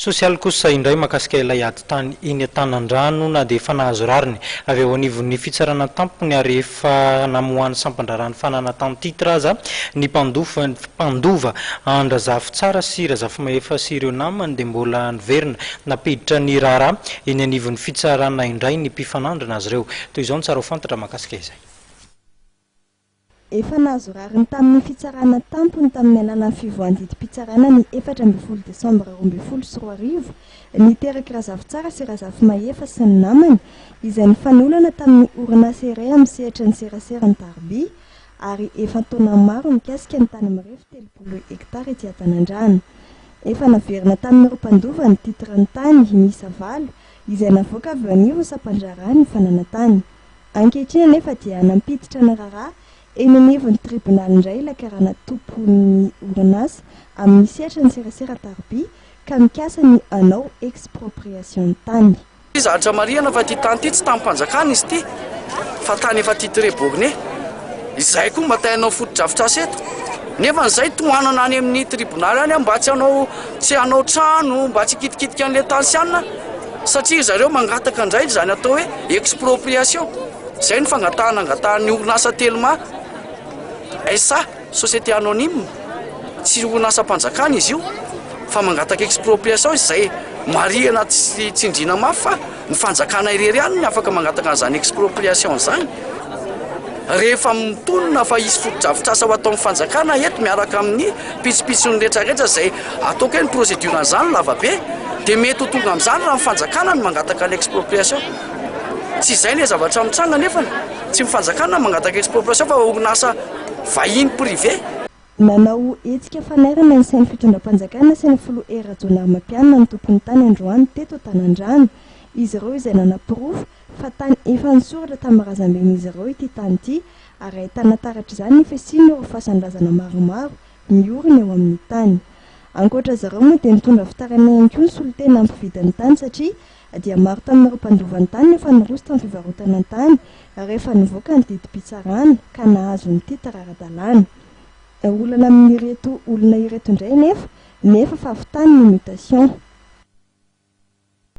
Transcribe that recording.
Sosialy kosa indray makasika ilay ady tany iny Tanan-drano na dia efa nahazo rariny avy eo anivon'ny fitsarana tampony ary efa namoahany sampandrarany fananatan titra aza ny mpandova Andrazafy tsara sy Razafy Maefa sy ireo namany dia mbola niverina napiditra ny rara eny anivon'ny fitsarana indray ny mpifanandrina azy ireo. Toy izao ny tsara ho fantatra makasika izay. Efa nahazo rariny tamin'ny fitsarana tampony tamin'ny alalan'ny fivoahan-didim-pitsarana ny 14 Desambra 2024 niteraky Razafy tsara sy Razafy Maefa sy ny namany izay nifanolana tamin'ny orinasa iray amin'ny sehatra ny serasera ny Tarby ary efa taona maro mikasika ny tany mirefy 30 hektara ety Tanan-drano. Efa naverina tamin'ireo mpandova ny titran'ny tany miisa 7 izay navoaka avy anivon'ny sampandrarany fananantany. Ankehitriny anefa dia nampiditra ny rara eny anivon'ny tribunal indray ilay karana tompon'ny orinasa amin'ny sehatra ny serasera Tarby ka mikasa ny anao expropriation tany. Zatra marihana fa ty tany ty tsy tampanjakana izy ty fa tany efa ty Trebogny izay koa mba tainao foto-drafitrasa eto nefa n'izay tohanana any amin'ny tribunal any mba tsy hanao trano mba tsy kitikitika an'ilay tany sianina satria zareo mangataka indray zany atao hoe expropriation. Zay ny fangatahany orinasa telma SA société anonyme tsy orinasa mpanjakana izy io fa mangataka expropriation izay marihana tsy tsindrina mafy fa ny fanjakana irery ihany ny afaka mangataka an'izany expropriation zany. Rehefa mitonona fa isy foto-drafitrasa ho atao amin'ny fanjakana eto miaraka amin'ny pitsopitsony rehetrarehetra izay ataoko hoe ny procédure an'izany lava be dia mety ho tonga amin'izany raha ny fanjakana ny mangataka ny expropriation. Tsy izay ilay zavatra mitranga nefa tsy mifanjakana mangataka expropriation fa orinasa vahiny privé. Nanao hetsika fanairana ny sain'ny fitondram-panjakana sy ny filoha Erajonar Mampianina ny tompon'ny tany Androany teto Tanan-drano. Izy ireo izay nanapirofo fa tany efa nisoratra tamin'ny razamben'izy ireo ity tany ity ary ahitana taratra izany ny fisiany ireo fahasandrazana maromaro miorina eo amin'ny tany. Ankoatra zareo moa dia nitondra fitarana ihany koa ny solitena ampividin'ny tany satria dia maro tamin'ireo mpandovan'ny tany efa niroso tamin'ny fivarotana ny tany rehefa nivoaka ny didim-pitsarana ka nahazo ny titra ara-dalàna. Olana amin'ireto olona ireto indray nefa fa avy tany ny mutation.